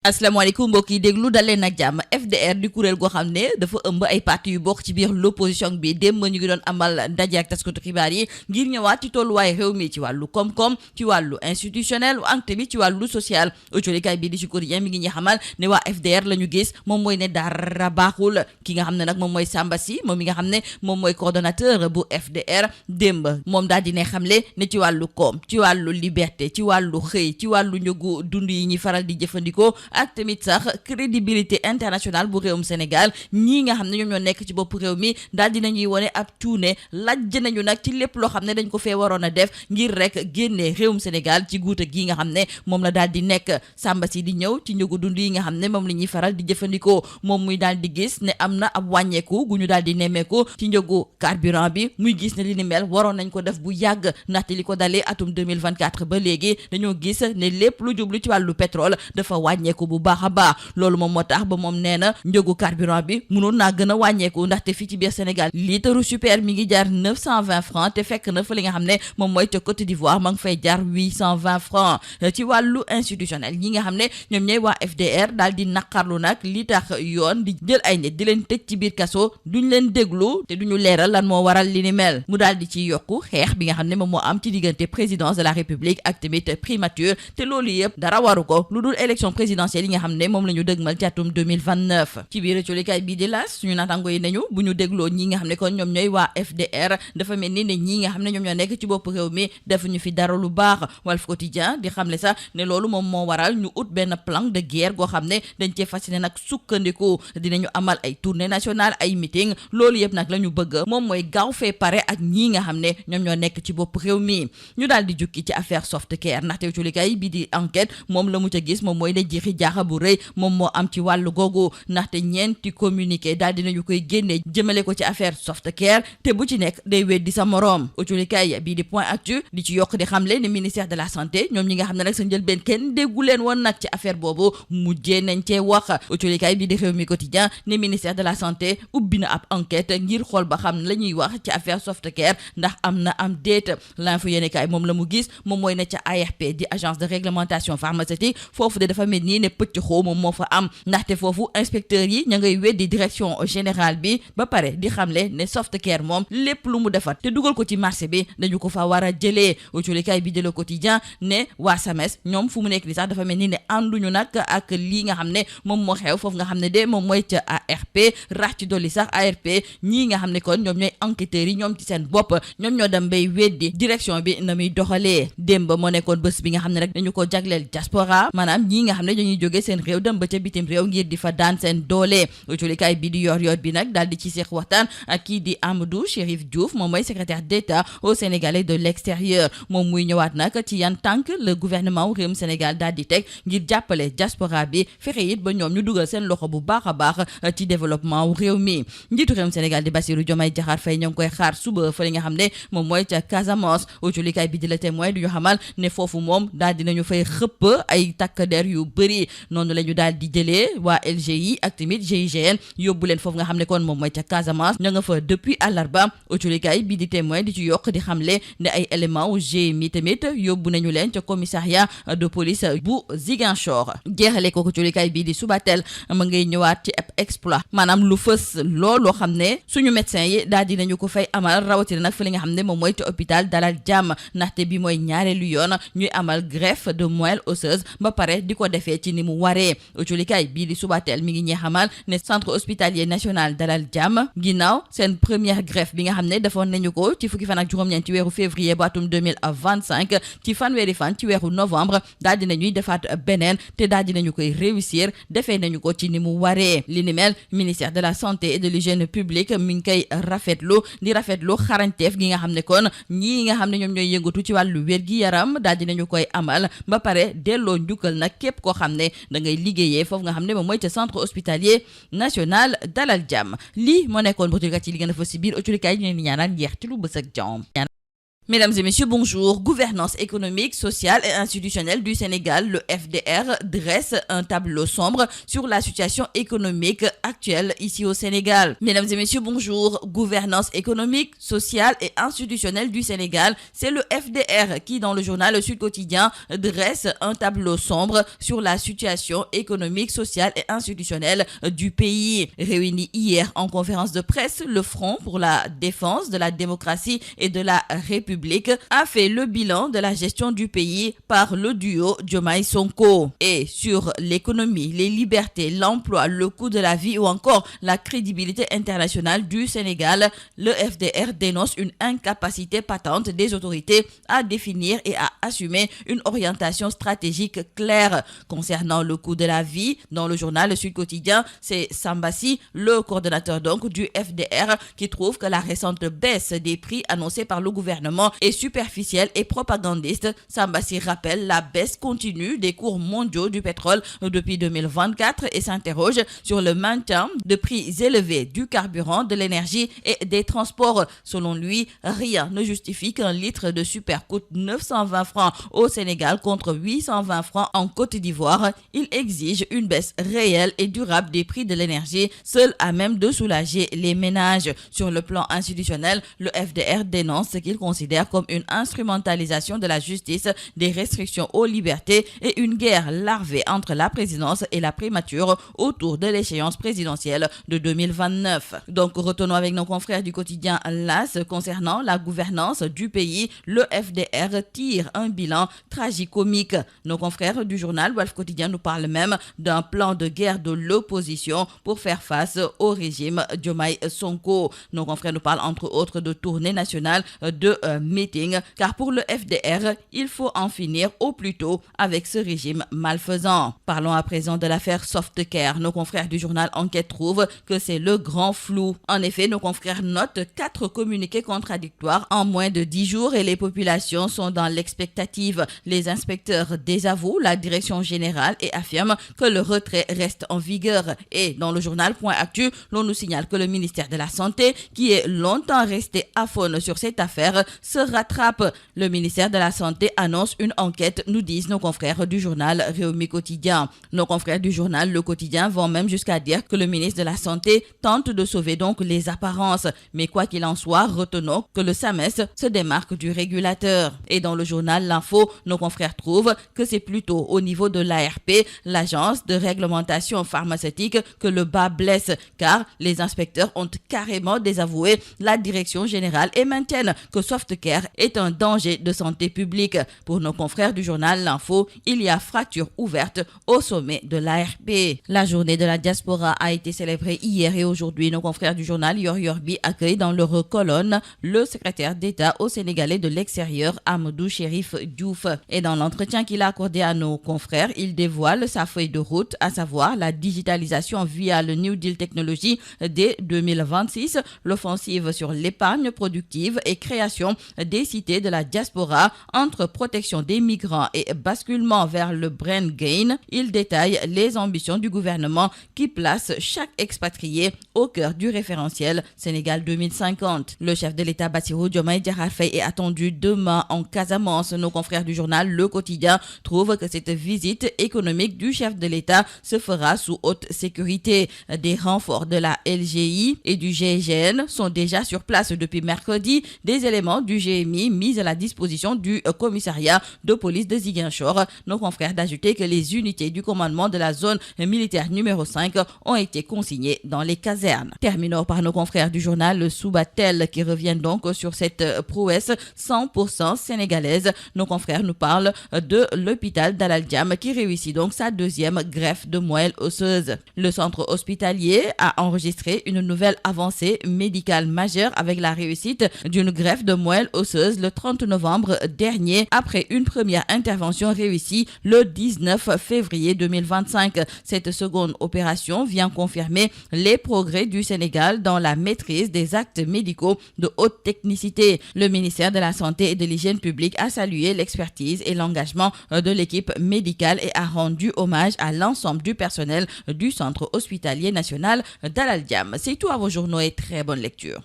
asalaamaaleykum mbokk yi déglu daleen ak jàmm FDR di kuréel goo xam ne dafa ëmb ay parti yu bokk ci biir l'opposition bi démb ñu ngi doon amal ndaje ak taskatu xibaar yi ngir ñëwaat ci tolluwaay réew mi ci wàllu koom-koom ci wàllu institutionnel ak tamit ci wàllu social autolikaay bii di ci quotidien mi ngi ñuy xamal ne waa FDR la ñu gis moom mooy ne dara baaxul ki nga xam ne nag moom mooy Samba Sy moom mi nga xam ne moom mooy coordonnateur bu FDR démb moom daal di ne xamle ne ci wàllu koom ci wàllu liberté ci wàllu xëy ci wàllu njëgu dund yi ñuy faral di jëfandikoo ak tamit sax crédibilité internationale bu réewum Sénégal ñii nga xam ne ñoom ñoo nekk ci bopp réew mi daal dinañuy wone ab cuune lajj nañu nag ci lépp loo xam ne dañ ko fee waroon a def ngir rek génne réewum Sénégal ci guuta gi nga xam ne moom la daal di nekk Samba Sy di ñëw ci njëgu dund yi nga xam ne moom la ñuy faral di jëfandikoo moom muy daal di gis ne am na ab wàññeeku gu ñu daal di nemmeeku ci njëgu carburant bi muy gis ne li ni mel waroon nañ ko def bu yàgg ndaxte li ko dalee atum 2024 ba léegi dañoo gis ne lépp lu jublu ci wàllu pétrole dafa wàññeeku bu baax a baax loolu moom moo tax ba moom nee na njëgu carburant bi mënoon naa gën a wàññeeku ndaxte fii ci biir Sénégal litre super mi ngi jar 920 francs te fekk na fa li nga xam ne moom mooy ca Côte d'Ivoire ma ngi fay jar 820 francs ci wàllu institutionnel ñi nga xam ne ñoom ñooy waa FDR daal di naqarlu nag li tax yoon di jël ay nit di leen tëj ci biir kaso duñ leen déglu te duñu leeral lan moo waral li ni mel mu daal di ci yokku xeex bi nga xam ne moom moo am ci diggante présidence de la République ak tamit primature te loolu yëpp dara waru ko lu dul élection présidentielle yi nga xam ne moom la ñu dëgmal ci atum 2029 ci biir colikaay bii di laas suñu naataango yi nañu bu ñu dégloo ñi nga xam ne kon ñoom ñooy waa FDR dafa mel ni ne ñi nga xam ne ñoom ñoo nekk ci bopp réew mi defuñu fi dara lu baax Walf Quotidien di xam ne sax ne loolu moom moo waral ñu ut benn plan de guerre goo xam ne dañ cee fas yéene nag sukkandiku dinañu amal ay tournée nationale ay meeting loolu yëpp nag la ñu bëgg moom mooy gaaw fee pare ak ñii nga xam ne ñoom ñoo nekk ci bopp réew mi ñu daal di jukki ci affaire Softcare ndaxte colikaay bii di enquête moom la mu ca gis moom mooy ne jiixi jaaxa bu rëy moom moo am ci wàllu googu ndaxte ñeenti communiqué daal dinañu koy génne jëmale ko ci affaire Softcare te bu ci nekk day weddi sa moroom autolikaay bii di Point Actu di ci yokk di xamle ne ministère de la santé ñoom ñi nga xam ne nag sa njëlbeen kenn déggu leen woon nag ci affaire boobu mujjee nañ cee wax autolikaay bii di Rewmi Quotidien ne ministère de la santé ubbi na ab enquête ngir xool ba xam la ñuy wax ci affaire Softcare ndax am na am déet l'info yéenekaay moom la mu gis moom mooy ne ca ARP di agence de réglementation pharmaceutique foofu de dafa mel nii ne pëcc xoo moom moo fa am ndaxte foofu inspecteurs yi ña ngay weddi direction générale bi ba pare di xamle ne Softcare moom lépp lu mu defar te dugal ko ci marché bi dañu ko fa war a jëlee autolikaay bi de Le Quotidien ne waa SAMES ñoom fu mu nekk ni sax dafa mel ni ne ànduñu nag ak lii nga xam ne moom moo xew foofu nga xam ne de moom mooy ca ARP rax ci dolli sax ARP ñii nga xam ne kon ñoom ñooy enquêteurs yi ñoom ci seen bopp ñoom ñoo dem bay weddi direction bi na muy doxalee démb moo nekkoon bés bi nga xam ne rek dañu ko jagleel diaspora maanaam ñii nga xam ne dañuy jógee seen réew dem ba ca bitim réew ngir di fa daan seen doole autolikaay bi di yor bi nag daal di ci seex waxtaan ak kii di Amadou Chérif Diouf moom mooy secrétaire d'État au Sénégalais de l'extérieur moom muy ñëwaat nag ci yan tànk le gouvernement réewum Sénégal daal di teg ngir jàppale diaspora bi fexe it ba ñoom ñu dugal seen loxo bu baax a baax ci développement réew mi njiitu réewum Sénégal di Bassirou Diomaye Diakhar Faye ñoo ngi koy xaar suba fa li nga xam ne moom mooy ca Casamance autolikaay bi di la témoin du ñu xamal ne foofu moom daal dinañu fay xëpp ay takk der yu bëri noonu la ñu daal di jëlee waa LGI ak tamit GIGN yóbbu leen foofu nga xam ne kon moom mooy ca Casamance ña nga fa depuis àllarba autolikaay bi di témoin di ci yokk di xamle ne ay éléments wu GMI tamit yóbbu nañu leen ca commissariat de police bu Ziguinchor jeexale ko autolikaay bi di Subatel ma ngay ñëwaat ci exploit maanaam lu fës looloo xam ne suñu médecin yi daal dinañu ko fay amal rawatina nag fa li nga xam ne moom mooy ca hôpital Dalal Jàmm ndaxte bi mooy ñaareelu yoon ñuy amal greffe de moelle osseuse ba pare di ko defee ci ni mu waree autolikaay bii di Subatel mi ngi ñee xamal ne centre hospitalier national Dalal Jàmm ginnaaw seen première greffe bi nga xam ne defoon nañu ko ci fukki fan ak juróom-ñeent ci weeru février ba atum 2025 ci fanweeri fan ci weeru novembre daal dinañuy defaat beneen te daal dinañu koy réussir defee nañu ko ci ni mu waree li ni mel ministère de la santé et de l'hygiène publique mi ngi koy rafetlu di rafetlu xarañteef gi nga xam ne kon ñii nga xam ne ñoom ñooy yëngatu ci wàllu wér gi yaram daal dinañu koy amal ba pare delloo njukkal nag képp koo xam ne da ngay liggéeyee foofu nga xam ne moom mooy ca centre hospitalier national Dalal Jàmm lii moo nekkoon ba ci li gën a fa si biir autolikaay yi ñu leen di ñaanal njeex ci lu bës ak jàmm Mesdames et messieurs, bonjour. Gouvernance économique, sociale et institutionnelle du Sénégal, le FDR, dresse un tableau sombre sur la situation économique actuelle ici au Sénégal. Mesdames et messieurs, bonjour. Gouvernance économique, sociale et institutionnelle du Sénégal, c'est le FDR qui, dans le journal Sud Quotidien, dresse un tableau sombre sur la situation économique, sociale et institutionnelle du pays. Réuni hier en conférence de presse, le Front pour la défense de la démocratie et de la République a fait le bilan de la gestion du pays par le duo Diomaye-Sonko. Et sur l'économie, les libertés, l'emploi, le coût de la vie ou encore la crédibilité internationale du Sénégal, le FDR dénonce une incapacité patente des autorités à définir et à assumer une orientation stratégique claire. Concernant le coût de la vie, dans le journal Sud Quotidien, c'est Sambassi, le coordonnateur donc du FDR, qui trouve que la récente baisse des prix annoncée par le gouvernement est superficielle et propagandiste. Sambassi rappelle la baisse continue des cours mondiaux du pétrole depuis 2024 et s'interroge sur le maintien de prix élevés du carburant, de l'énergie et des transports. Selon lui, rien ne justifie qu'un litre de super coûte 920 francs au Sénégal contre 820 francs en Côte d'Ivoire. Il exige une baisse réelle et durable des prix de l'énergie, seule à même de soulager les ménages. Sur le plan institutionnel, le FDR dénonce ce qu'il considère comme une instrumentalisation de la justice, des restrictions aux libertés et une guerre larvée entre la présidence et la primature autour de l'échéance présidentielle de 2029. Donc, retournons avec nos confrères du quotidien LAS concernant la gouvernance du pays. Le FDR tire un bilan tragicomique. Nos confrères du journal Walf Quotidien nous parlent même d'un plan de guerre de l'opposition pour faire face au régime Diomaye-Sonko. Nos confrères nous parlent entre autres de tournée nationale de meeting, car pour le FDR, il faut en finir au plus tôt avec ce régime malfaisant. Parlons à présent de l'affaire Softcare. Nos confrères du journal Enquête trouvent que c'est le grand flou. En effet, nos confrères notent 4 communiqués contradictoires en moins de 10 jours et les populations sont dans l'expectative. Les inspecteurs désavouent la direction générale et affirment que le retrait reste en vigueur. Et dans le journal Point Actu, l'on nous signale que le ministère de la Santé, qui est longtemps resté aphone sur cette affaire, se rattrape. Le ministère de la Santé annonce une enquête, nous disent nos confrères du journal Réumi Quotidien. Nos confrères du journal Le Quotidien vont même jusqu'à dire que le ministre de la Santé tente de sauver donc les apparences. Mais quoi qu'il en soit, retenons que le SAMES se démarque du régulateur. Et dans le journal L'Info, nos confrères trouvent que c'est plutôt au niveau de l'ARP, l'agence de réglementation pharmaceutique, que le bas blesse, car les inspecteurs ont carrément désavoué la direction générale et maintiennent que Softcare est un danger de santé publique. Pour nos confrères du journal L'Info, il y a fracture ouverte au sommet de l'ARP. La journée de la diaspora a été célébrée hier et aujourd'hui. Nos confrères du journal Yor Yorbi accueillent dans leur colonne le secrétaire d'État au Sénégalais de l'extérieur, Amadou Chérif Diouf. Et dans l'entretien qu'il a accordé à nos confrères, il dévoile sa feuille de route, à savoir la digitalisation via le New Deal Technology dès 2026, l'offensive sur l'épargne productive et création des cités de la diaspora entre protection des migrants et basculement vers le brain gain. Il détaille les ambitions du gouvernement qui place chaque expatrié au cœur du référentiel Sénégal 2050. Le chef de l'État Bassirou Diomaye Diakhar Faye est attendu demain en Casamance. Nos confrères du journal Le Quotidien trouvent que cette visite économique du chef de l'État se fera sous haute sécurité. Des renforts de la LGI et du GIGN sont déjà sur place depuis mercredi. Des éléments du GMI mis à la disposition du commissariat de police de Ziguinchor. Nos confrères d'ajouter que les unités du commandement de la zone militaire numéro 5 ont été consignées dans les casernes. Terminons par nos confrères du journal Soubatel qui reviennent donc sur cette prouesse 100% sénégalaise. Nos confrères nous parlent de l'hôpital d'Al Diam qui réussit donc sa deuxième greffe de moelle osseuse. Le centre hospitalier a enregistré une nouvelle avancée médicale majeure avec la réussite d'une greffe de moelle osseuse le 30 novembre dernier après une première intervention réussie le 19 février 2025. Cette seconde opération vient confirmer les progrès du Sénégal dans la maîtrise des actes médicaux de haute technicité. Le ministère de la Santé et de l'Hygiène publique a salué l'expertise et l'engagement de l'équipe médicale et a rendu hommage à l'ensemble du personnel du centre hospitalier national d'Al Diam. C'est tout à vos journaux et très bonne lecture.